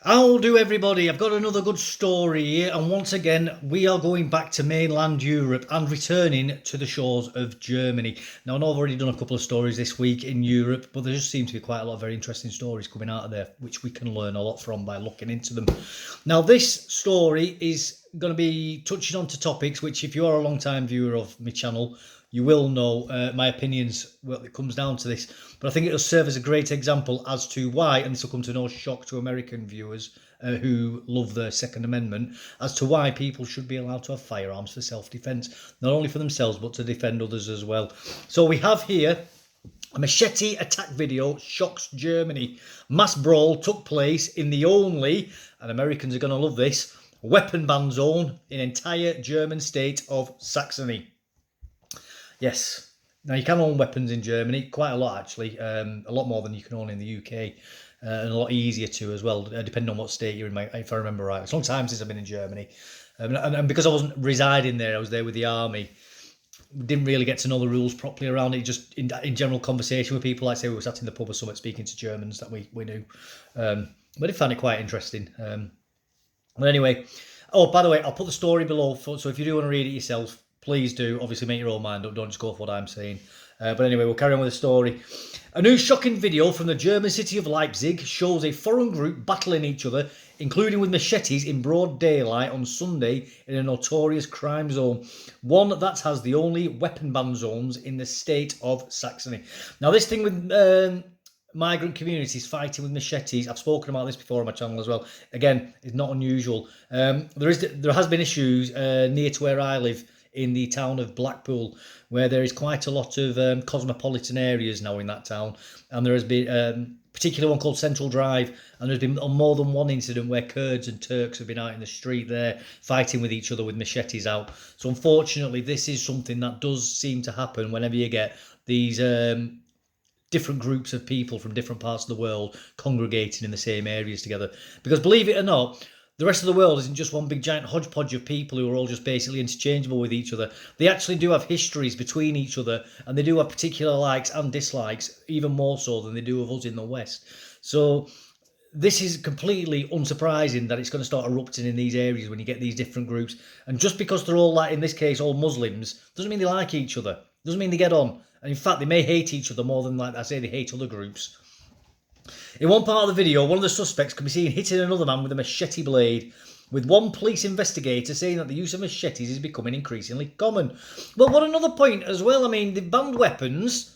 How do everybody? I've got another good story here, and once again, we are going back to mainland Europe and returning to the shores of Germany. Now, I know I've already done a couple of stories this week in Europe, but there just seem to be quite a lot of very interesting stories coming out of there, which we can learn a lot from by looking into them. Now, this story is going to be touching on to topics which, if you are a long time viewer of my channel, you will know my opinions. Well, it comes down to this, but I think it'll serve as a great example as to why, and this will come to no shock to American viewers who love the Second Amendment, as to why people should be allowed to have firearms for self-defence, not only for themselves but to defend others as well. So we have here a machete attack video shocks Germany. Mass brawl took place in the only, and Americans are going to love this, weapon ban zone in entire German state of Saxony. Yes. Now, you can own weapons in Germany, quite a lot actually, a lot more than you can own in the UK, and a lot easier to as well, depending on what state you're in, if I remember right. It's a long time since I've been in Germany. And because I wasn't residing there, I was there with the army. We didn't really get to know the rules properly around it, just in general conversation with people. Like, say, we were sat in the pub or something speaking to Germans that we knew. But I found it quite interesting. But anyway, oh, by the way, I'll put the story below, so if you do want to read it yourself, please do. Obviously, make your own mind up. Don't just go off what I'm saying. But anyway, we'll carry on with the story. A new shocking video from the German city of Leipzig shows a foreign group battling each other, including with machetes in broad daylight on Sunday in a notorious crime zone. One that has the only weapon ban zones in the state of Saxony. Now, this thing with migrant communities fighting with machetes, I've spoken about this before on my channel as well. Again, it's not unusual. There has been issues near to where I live, in the town of Blackpool, where there is quite a lot of cosmopolitan areas now in that town, and there has been a particular one called Central Drive, and there's been more than one incident where Kurds and Turks have been out in the street there fighting with each other with machetes out. So unfortunately, this is something that does seem to happen whenever you get these different groups of people from different parts of the world congregating in the same areas together. Because believe it or not, the rest of the world isn't just one big giant hodgepodge of people who are all just basically interchangeable with each other. They actually do have histories between each other, and they do have particular likes and dislikes, even more so than they do of us in the West. So this is completely unsurprising that it's going to start erupting in these areas when you get these different groups. And just because they're all, like in this case, all Muslims, doesn't mean they like each other. Doesn't mean they get on. And in fact, they may hate each other more than, like I say, they hate other groups. In one part of the video, one of the suspects can be seen hitting another man with a machete blade, with one police investigator saying that the use of machetes is becoming increasingly common. Well, what another point as well. I mean, they banned weapons.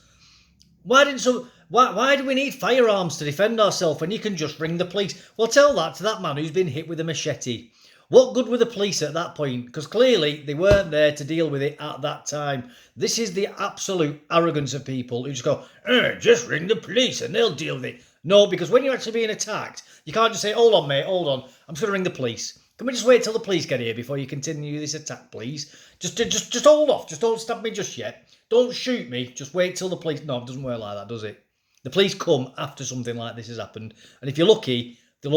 Why do we need firearms to defend ourselves when you can just ring the police? Well, tell that to that man who's been hit with a machete. What good were the police at that point? Because clearly they weren't there to deal with it at that time. This is the absolute arrogance of people who just go, just ring the police and they'll deal with it. No, because when you're actually being attacked, you can't just say, hold on, mate, hold on. I'm just going to ring the police. Can we just wait till the police get here before you continue this attack, please? Just hold off. Just don't stab me just yet. Don't shoot me. Just wait till the police... No, it doesn't work like that, does it? The police come after something like this has happened. And if you're lucky, they'll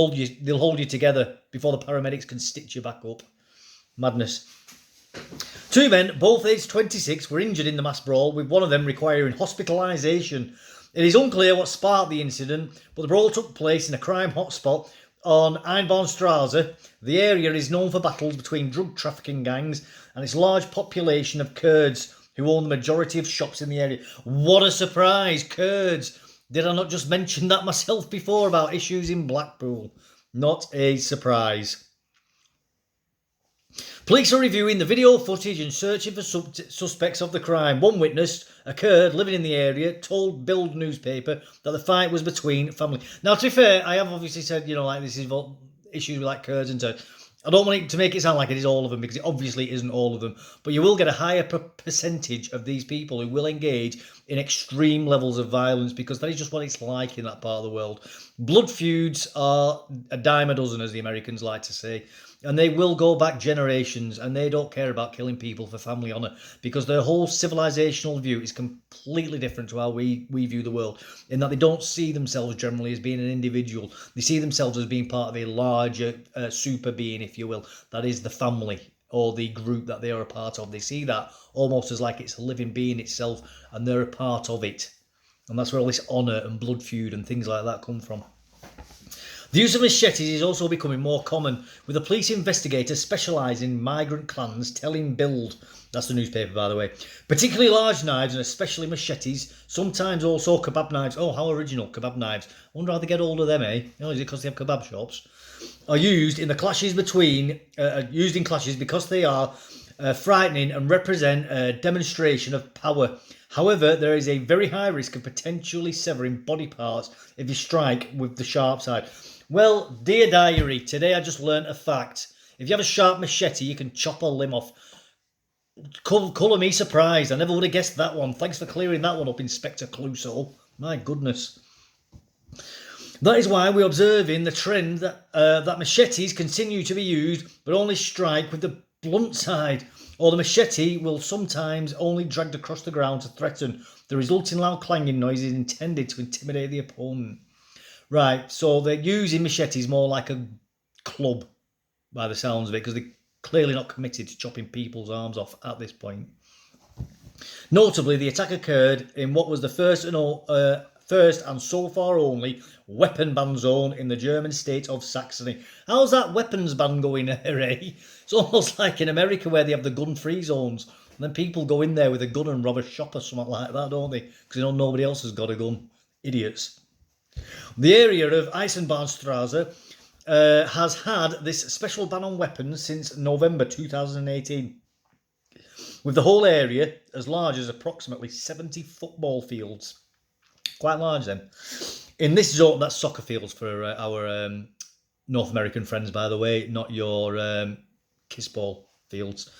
hold you together before the paramedics can stitch you back up. Madness. Two men, both aged 26, were injured in the mass brawl, with one of them requiring hospitalisation. It is unclear what sparked the incident, but the brawl took place in a crime hotspot on Einbahnstraße. The area is known for battles between drug trafficking gangs and its large population of Kurds, who own the majority of shops in the area. What a surprise, Kurds! Did I not just mention that myself before about issues in Blackpool? Not a surprise. Police are reviewing the video footage and searching for suspects of the crime. One witness, a Kurd living in the area, told Bild newspaper that the fight was between family. Now, to be fair, I have obviously said, like this is issues with like Kurds and Turks. I don't want it to make it sound like it is all of them, because it obviously isn't all of them. But you will get a higher percentage of these people who will engage in extreme levels of violence, because that is just what it's like in that part of the world. Blood feuds are a dime a dozen, as the Americans like to say. And they will go back generations, and they don't care about killing people for family honour, because their whole civilizational view is completely different to how we view the world, in that they don't see themselves generally as being an individual. They see themselves as being part of a larger super being, if you will, that is the family or the group that they are a part of. They see that almost as like it's a living being itself, and they're a part of it. And that's where all this honour and blood feud and things like that come from. The use of machetes is also becoming more common, with a police investigator specialising in migrant clans telling Bild, that's the newspaper by the way, particularly large knives and especially machetes, sometimes also kebab knives. Oh, how original, kebab knives. I wonder how they get hold of them, eh? Oh, is it because they have kebab shops? Are used in the clashes used in clashes because they are frightening and represent a demonstration of power. However, there is a very high risk of potentially severing body parts if you strike with the sharp side. Well, dear diary, today I just learnt a fact. If you have a sharp machete, you can chop a limb off. Colour me surprised. I never would have guessed that one. Thanks for clearing that one up, Inspector Clouseau. My goodness. That is why we're observing the trend that machetes continue to be used, but only strike with the blunt side, or the machete will sometimes only dragged across the ground to threaten. The resulting loud clanging noise is intended to intimidate the opponent. Right, so they're using machetes more like a club, by the sounds of it, because they're clearly not committed to chopping people's arms off at this point. Notably, the attack occurred in what was the first and so far only weapon ban zone in the German state of Saxony. How's that weapons ban going there, eh? It's almost like in America where they have the gun-free zones. And then people go in there with a gun and rob a shop or something like that, don't they? Because nobody else has got a gun. Idiots. The area of Eisenbahnstraße has had this special ban on weapons since November 2018, with the whole area as large as approximately 70 football fields. Quite large then. In this zone, that's soccer fields for our North American friends, by the way, not your kiss ball fields.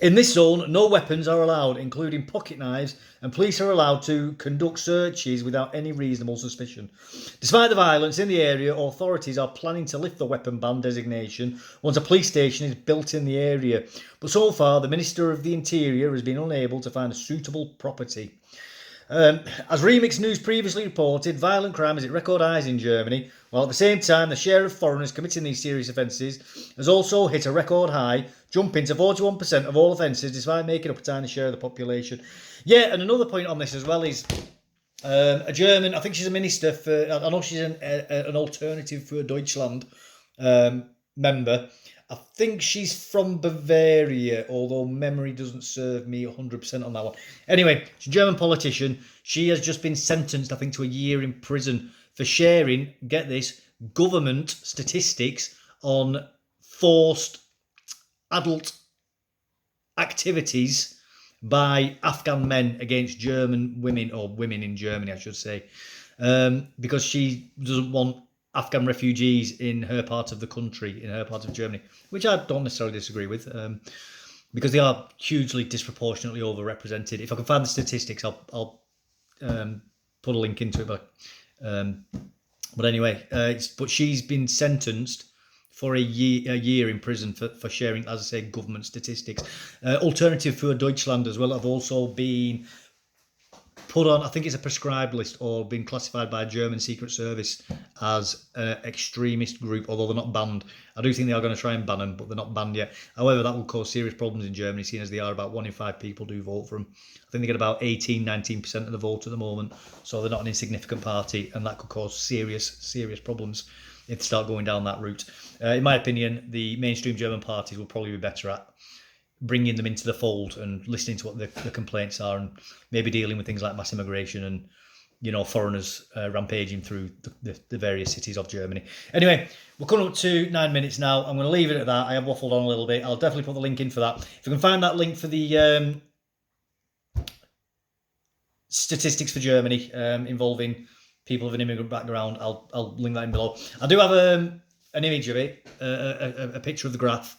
In this zone, no weapons are allowed, including pocket knives, and police are allowed to conduct searches without any reasonable suspicion. Despite the violence in the area, authorities are planning to lift the weapon ban designation once a police station is built in the area. But so far, the Minister of the Interior has been unable to find a suitable property. As Remix News previously reported, violent crime is at record highs in Germany, while at the same time the share of foreigners committing these serious offences has also hit a record high, jumping to 41% of all offences despite making up a tiny share of the population. Yeah, and another point on this as well is a German, I think she's a minister for, I know she's an Alternative for Deutschland member. I think she's from Bavaria, although memory doesn't serve me 100% on that one. Anyway, she's a German politician. She has just been sentenced, I think, to a year in prison for sharing, get this, government statistics on forced adult activities by Afghan men against German women, or women in Germany, I should say, because she doesn't want Afghan refugees in her part of the country, in her part of Germany, which I don't necessarily disagree with, because they are hugely disproportionately overrepresented. If I can find the statistics, I'll put a link into it. But anyway, but she's been sentenced for a year in prison for sharing, as I say, government statistics. Alternative for Deutschland as well have also been put on, I think it's a prescribed list, or been classified by a German Secret Service as an extremist group, although they're not banned. I do think they are going to try and ban them, but they're not banned yet. However, that will cause serious problems in Germany, seeing as they are about 1 in 5 people do vote for them. I think they get about 18-19% of the vote at the moment, so they're not an insignificant party, and that could cause serious problems if they start going down that route. In my opinion, the mainstream German parties will probably be better at bringing them into the fold and listening to what the complaints are, and maybe dealing with things like mass immigration and, you know, foreigners rampaging through the various cities of Germany. Anyway, we're coming up to 9 minutes now. I'm going to leave it at that. I have waffled on a little bit. I'll definitely put the link in for that. If you can find that link for the statistics for Germany involving people of an immigrant background, I'll link that in below. I do have an image of it, a picture of the graph,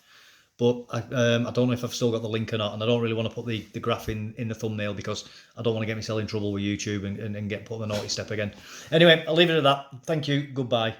but I don't know if I've still got the link or not, and I don't really want to put the graph in the thumbnail because I don't want to get myself in trouble with YouTube and get put on the naughty step again. Anyway, I'll leave it at that. Thank you. Goodbye.